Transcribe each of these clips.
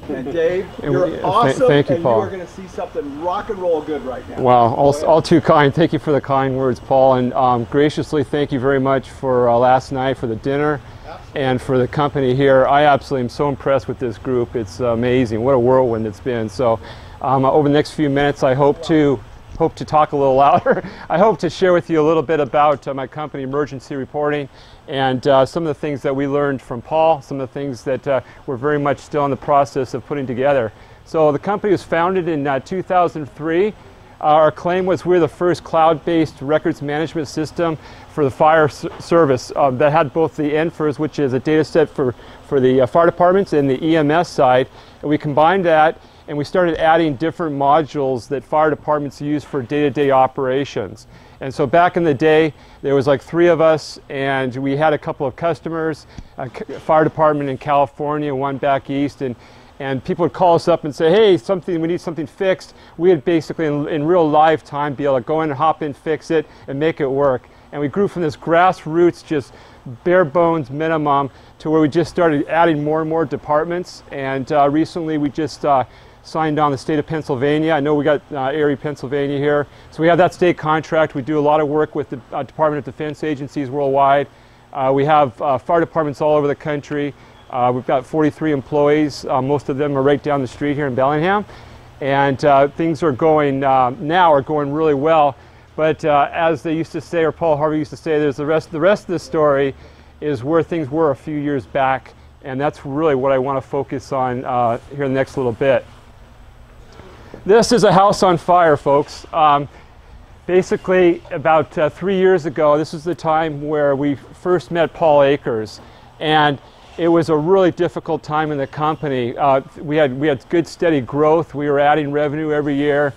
And Dave, you're awesome, thank you, and Paul. you are going to see something rock and roll good right now. Wow, all too kind. Thank you for the kind words, Paul, and graciously thank you very much for last night for the dinner. Absolutely. And for the company here. I absolutely am so impressed with this group. It's amazing. What a whirlwind it's been. So over the next few minutes, I hope to talk a little louder. I hope to share with you a little bit about my company, Emergency Reporting, and some of the things that we learned from Paul, some of the things that we're very much still in the process of putting together. So the company was founded in 2003. Our claim was we're the first cloud-based records management system for the fire service that had both the NFIRS, which is a data set for the fire departments, and the EMS side. And we combined that, and we started adding different modules that fire departments use for day-to-day operations. And so back in the day, there was like 3 of us, and we had a couple of customers, a fire department in California, one back east, and people would call us up and say, hey, we need something fixed. We had basically, in real live time, be able to go in and hop in, fix it, and make it work. And we grew from this grassroots, just bare bones minimum, to where we just started adding more and more departments. And recently we just signed on the state of Pennsylvania. I know we got Erie, Pennsylvania here. So we have that state contract. We do a lot of work with the Department of Defense agencies worldwide. We have fire departments all over the country. We've got 43 employees. Most of them are right down the street here in Bellingham. And things are going really well. But as they used to say, or Paul Harvey used to say, there's the rest of the story is where things were a few years back. And that's really what I want to focus on here in the next little bit. This is a house on fire, folks. Basically, about 3 years ago, this is the time where we first met Paul Akers. And it was a really difficult time in the company. We had good steady growth. We were adding revenue every year.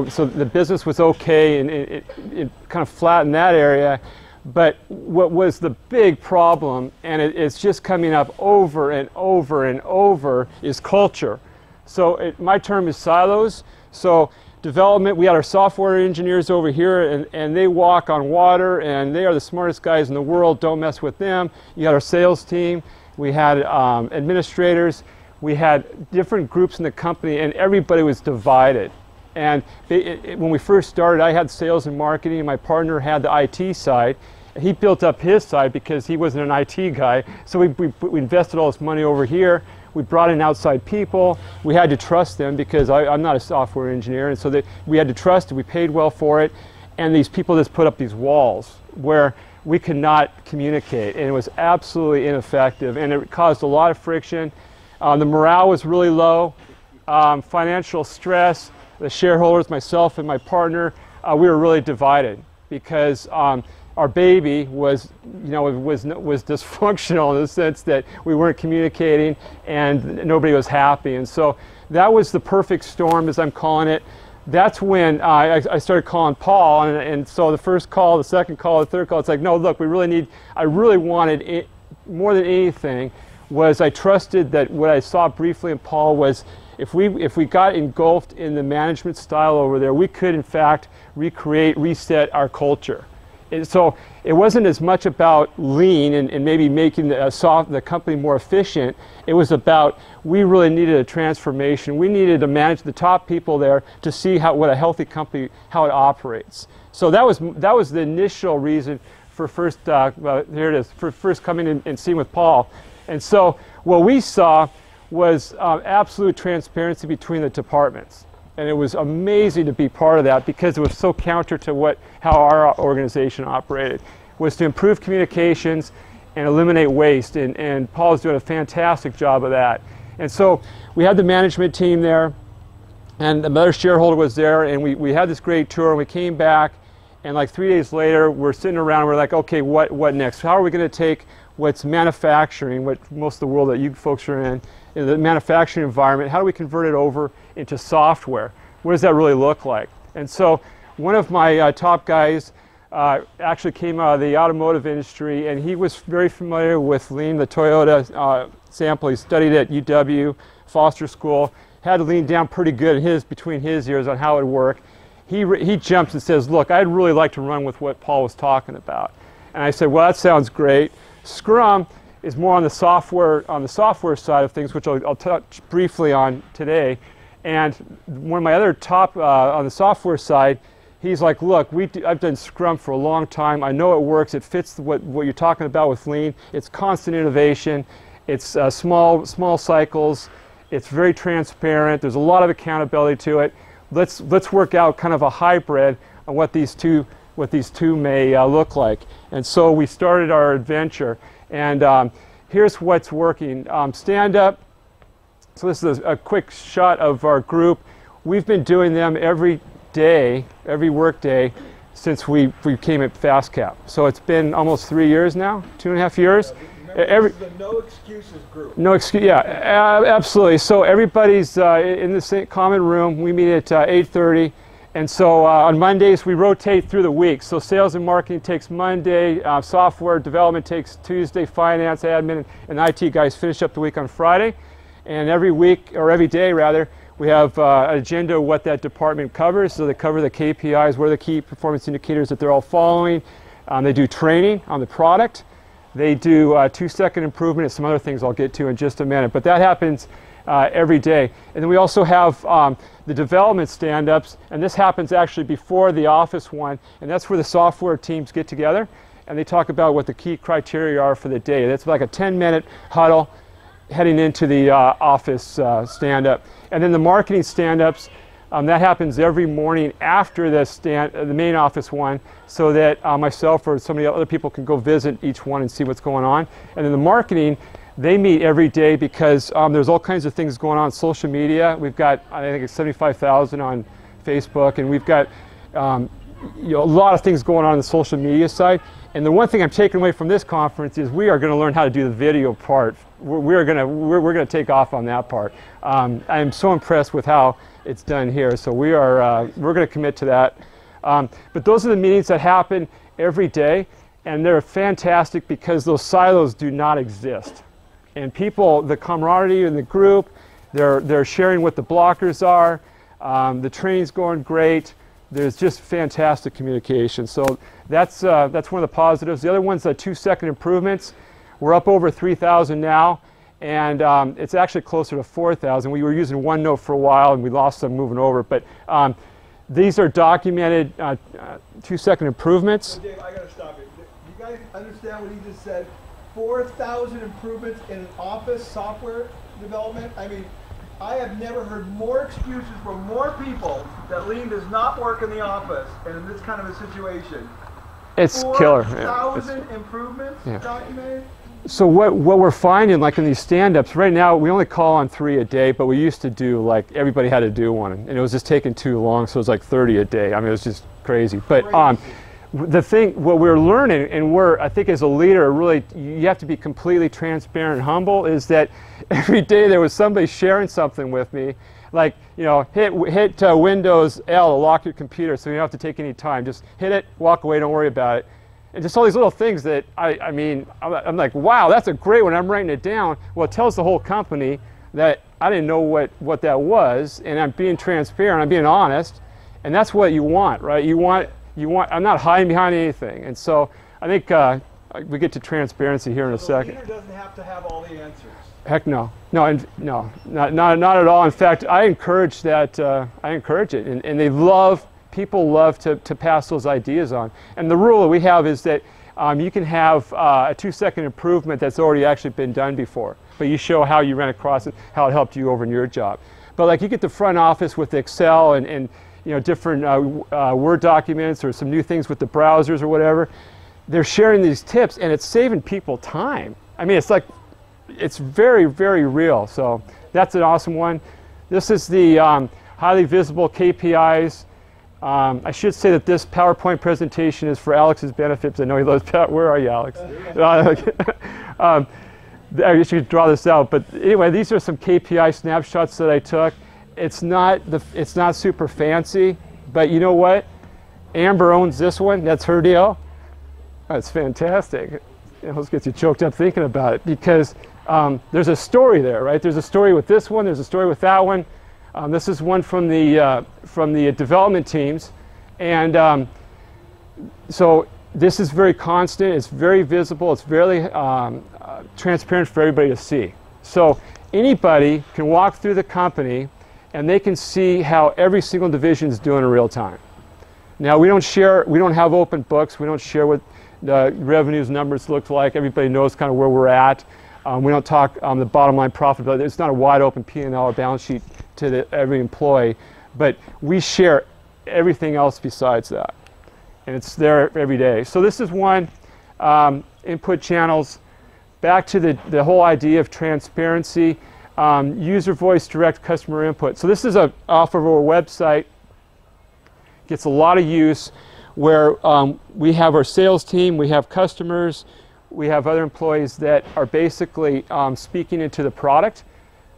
So the business was okay, and it kind of flat in that area. But what was the big problem, and it's just coming up over and over and over, is culture. So my term is silos. So development, we had our software engineers over here, and they walk on water, and they are the smartest guys in the world. Don't mess with them. You had our sales team. We had administrators. We had different groups in the company, and everybody was divided. And when we first started, I had sales and marketing, and my partner had the IT side. He built up his side because he wasn't an IT guy. So we invested all this money over here. We brought in outside people. We had to trust them because I'm not a software engineer. And so we had to trust it. We paid well for it. And these people just put up these walls where we could not communicate. And it was absolutely ineffective. And it caused a lot of friction. The morale was really low. Financial stress. The shareholders, myself and my partner, we were really divided because our baby was dysfunctional in the sense that we weren't communicating and nobody was happy. And so that was the perfect storm, as I'm calling it. That's when I started calling Paul, and so the first call, the second call, the third call, it's like, no, look, I really wanted it, more than anything, was I trusted that what I saw briefly in Paul was if we got engulfed in the management style over there, we could in fact reset our culture. And so it wasn't as much about lean and maybe making the company more efficient. It was about we really needed a transformation. We needed to manage the top people there to see what a healthy company, how it operates. So that was the initial reason for first here it is, for first coming in and seeing with Paul. And so what we saw was absolute transparency between the departments. And it was amazing to be part of that because it was so counter to how our organization operated, was to improve communications and eliminate waste. And Paul's doing a fantastic job of that. And so we had the management team there, and another shareholder was there, and we had this great tour, and we came back, and like 3 days later, we're sitting around, and we're like, okay, what next? How are we going to take what's manufacturing, what most of the world that you folks are in the manufacturing environment, how do we convert it over into software? What does that really look like? And so one of my top guys actually came out of the automotive industry, and he was very familiar with Lean, the Toyota sample. He studied at UW, Foster School, had Lean down pretty good between his ears on how it would work. He jumps and says, look, I'd really like to run with what Paul was talking about. And I said, well, that sounds great. Scrum is more on the software side of things, which I'll touch briefly on today. And one of my other top on the software side, he's like, look, I've done Scrum for a long time. I know it works. It fits what you're talking about with Lean. It's constant innovation. It's small cycles. It's very transparent. There's a lot of accountability to it. Let's work out kind of a hybrid on what these two may look like. And so we started our adventure. And here's what's working. Stand up. So this is a quick shot of our group. We've been doing them every day, every work day, since we came at FastCap. So it's been almost 3 years now, 2.5 years. Remember, this is the no excuses group. No excuse, yeah, absolutely. So everybody's in the same common room. We meet at 8:30. And so on Mondays, we rotate through the week. So sales and marketing takes Monday, software development takes Tuesday, finance, admin, and IT guys finish up the week on Friday. And every week, or every day rather, we have an agenda of what that department covers. So they cover the KPIs, what are the key performance indicators that they're all following. They do training on the product. They do 2-second improvement and some other things I'll get to in just a minute. But that happens every day. And then we also have the development stand-ups, and this happens actually before the office one, and that's where the software teams get together and they talk about what the key criteria are for the day. That's like a 10-minute huddle heading into the office stand-up. And then the marketing stand-ups, that happens every morning after the main office one, so that myself or some of the other people can go visit each one and see what's going on. And then the marketing, they meet every day because there's all kinds of things going on social media. We've got, I think it's 75,000 on Facebook, and we've got a lot of things going on the social media side. And the one thing I'm taking away from this conference is we are going to learn how to do the video part. We're going to take off on that part. I'm so impressed with how it's done here. So we're going to commit to that. But those are the meetings that happen every day, and they're fantastic because those silos do not exist. And people, the camaraderie in the group, they're sharing what the blockers are. The training's going great. There's just fantastic communication. So that's one of the positives. The other one's the 2-second improvements. We're up over 3,000 now, and it's actually closer to 4,000. We were using OneNote for a while, and we lost some moving over. But these are documented 2-second improvements. So Dave, I got to stop you. Do you guys understand what he just said? 4,000 improvements in office software development? I mean, I have never heard more excuses from more people that Lean does not work in the office and in this kind of a situation. It's killer. 4,000 improvements documented? So what we're finding, like in these stand-ups, right now we only call on 3 a day, but we used to do, like, everybody had to do one, and it was just taking too long, so it was like 30 a day. I mean, it was just crazy. But the thing, what we're learning, and I think as a leader, really, you have to be completely transparent and humble, is that every day there was somebody sharing something with me, like, hit Windows L to lock your computer so you don't have to take any time. Just hit it, walk away, don't worry about it. And just all these little things that, I'm like, wow, that's a great one. I'm writing it down. Well, it tells the whole company that I didn't know what that was, and I'm being transparent, I'm being honest, and that's what you want, right? You want, I'm not hiding behind anything. And so I think we get to transparency here in a second. The leader doesn't have to have all the answers. Heck no. No, not at all. In fact, I encourage that, I encourage it, and people love to pass those ideas on. And the rule that we have is that you can have a 2-second improvement that's already actually been done before, but you show how you ran across it, how it helped you over in your job. But like you get the front office with Excel and different Word documents or some new things with the browsers or whatever, they're sharing these tips and it's saving people time. I mean, it's very, very real. So that's an awesome one. This is the highly visible KPIs. I should say that this PowerPoint presentation is for Alex's benefit, because I know he loves Power. Where are you, Alex? I should draw this out, but anyway, these are some KPI snapshots that I took. It's not super fancy, but you know what? Amber owns this one. That's her deal. That's fantastic. It almost gets you choked up thinking about it, because there's a story there, right? There's a story with this one. There's a story with that one. This is one from the development teams, and so this is very constant. It's very visible. It's very transparent for everybody to see. So anybody can walk through the company and they can see how every single division is doing in real time. Now we don't have open books, we don't share what the revenues numbers look like. Everybody knows kind of where we're at. We don't talk the bottom line profitability. It's not a wide open P&L or balance sheet to every employee, but we share everything else besides that. And it's there every day. So this is one, input channels. Back to the whole idea of transparency, user voice, direct customer input. So this is off of our website. Gets a lot of use where we have our sales team, we have customers, we have other employees that are basically speaking into the product.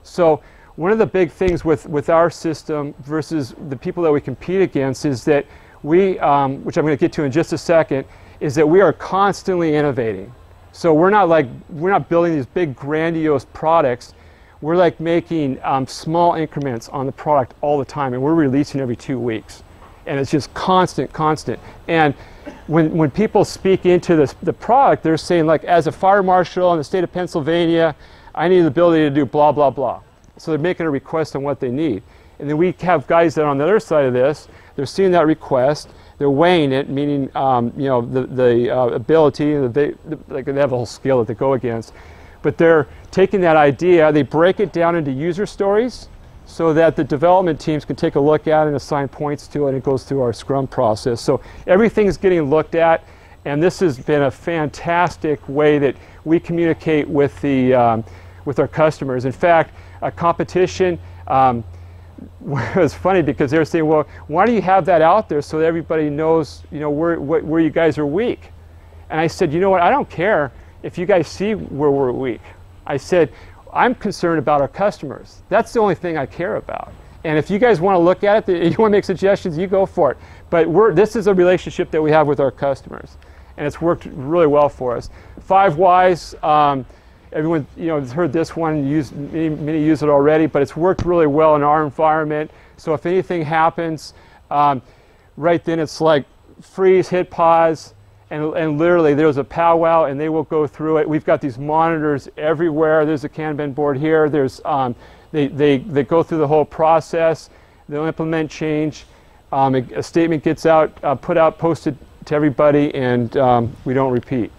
So one of the big things with our system versus the people that we compete against is that we, which I'm going to get to in just a second, is that we are constantly innovating. So we're not building these big grandiose products. We're like making small increments on the product all the time, and we're releasing every 2 weeks. And it's just constant. And when people speak into the product, they're saying, like, as a fire marshal in the state of Pennsylvania, I need the ability to do blah, blah, blah. So they're making a request on what they need. And then we have guys that are on the other side of this, they're seeing that request, they're weighing it, meaning the ability, like they have a whole scale that they go against. But they're taking that idea, they break it down into user stories so that the development teams can take a look at it and assign points to it, and it goes through our Scrum process. So everything is getting looked at, and this has been a fantastic way that we communicate with our customers. In fact, a competition, it was funny because they were saying, well, why do you have that out there so that everybody knows, where you guys are weak? And I said, you know what, I don't care if you guys see where we're weak. I said, I'm concerned about our customers. That's the only thing I care about. And if you guys want to look at it, you want to make suggestions, you go for it. But this is a relationship that we have with our customers, and it's worked really well for us. 5 Whys, everyone has heard this one, many use it already, but it's worked really well in our environment. So if anything happens, right then it's like freeze, hit pause, and literally there's a powwow and they will go through it. We've got these monitors everywhere. There's a Kanban board here. There's they go through the whole process. They'll implement change. A statement gets out, posted to everybody, and we don't repeat.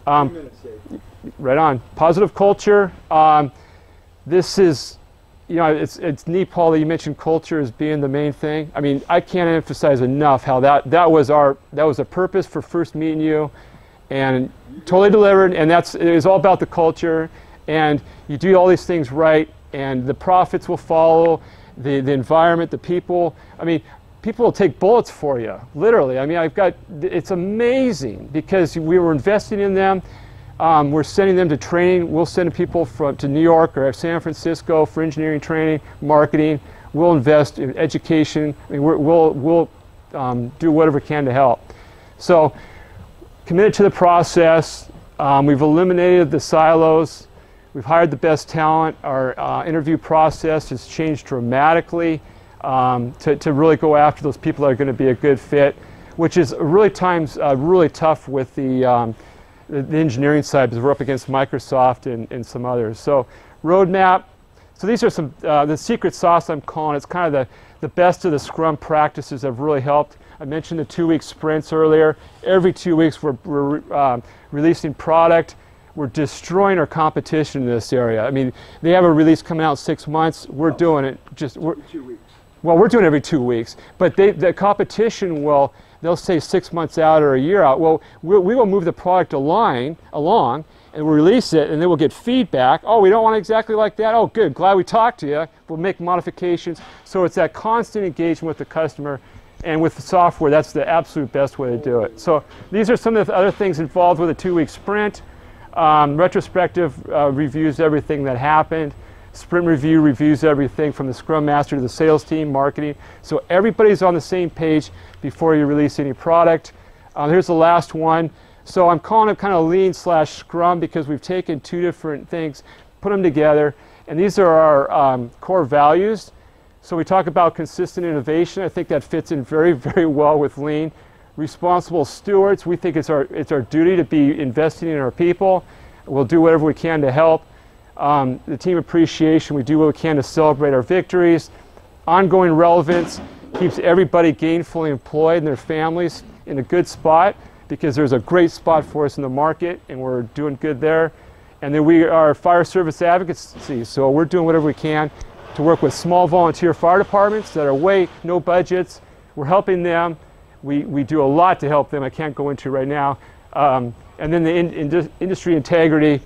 Right on. Positive culture. This is, it's neat, Paul, that you mentioned culture as being the main thing. I mean, I can't emphasize enough how that was a purpose for first meeting you, and totally delivered. And it was all about the culture. And you do all these things right, and the profits will follow. The environment, the people. I mean, people will take bullets for you, literally. I mean, it's amazing because we were investing in them. We're sending them to training. We'll send people to New York or San Francisco for engineering training, marketing. We'll invest in education. I mean, we'll do whatever we can to help. So, committed to the process. We've eliminated the silos. We've hired the best talent. Our interview process has changed dramatically to really go after those people that are going to be a good fit, which is really really tough with the engineering side because we're up against Microsoft and some others. So roadmap. So these are some the secret sauce I'm calling. It's kind of the best of the Scrum practices that have really helped. I mentioned the 2-week sprints earlier. Every 2 weeks we're releasing product. We're destroying our competition in this area. I mean, they have a release coming out in 6 months. We're doing it every 2 weeks. Well, we're doing it every 2 weeks, but the competition they'll say 6 months out or a year out. Well, we will move the product along, and we'll release it, and then we'll get feedback. Oh, we don't want it exactly like that. Oh, good. Glad we talked to you. We'll make modifications. So it's that constant engagement with the customer, and with the software, that's the absolute best way to do it. So these are some of the other things involved with a 2-week sprint. Retrospective reviews everything that happened. Sprint review reviews everything from the Scrum Master to the sales team, marketing. So everybody's on the same page before you release any product. Here's the last one. So I'm calling it kind of lean/Scrum because we've taken 2 different things, put them together, and these are our core values. So we talk about consistent innovation. I think that fits in very, very well with lean. Responsible stewards. We think it's our duty to be investing in our people. We'll do whatever we can to help. The team appreciation, we do what we can to celebrate our victories. Ongoing relevance keeps everybody gainfully employed and their families in a good spot, because there's a great spot for us in the market and we're doing good there. And then we are fire service advocacy, so we're doing whatever we can to work with small volunteer fire departments that are no budgets. We're helping them. We do a lot to help them I can't go into right now. And then the industry integrity,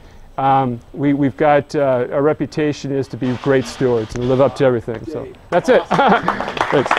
we've got our reputation is to be great stewards and live up to everything. So that's it. Thanks.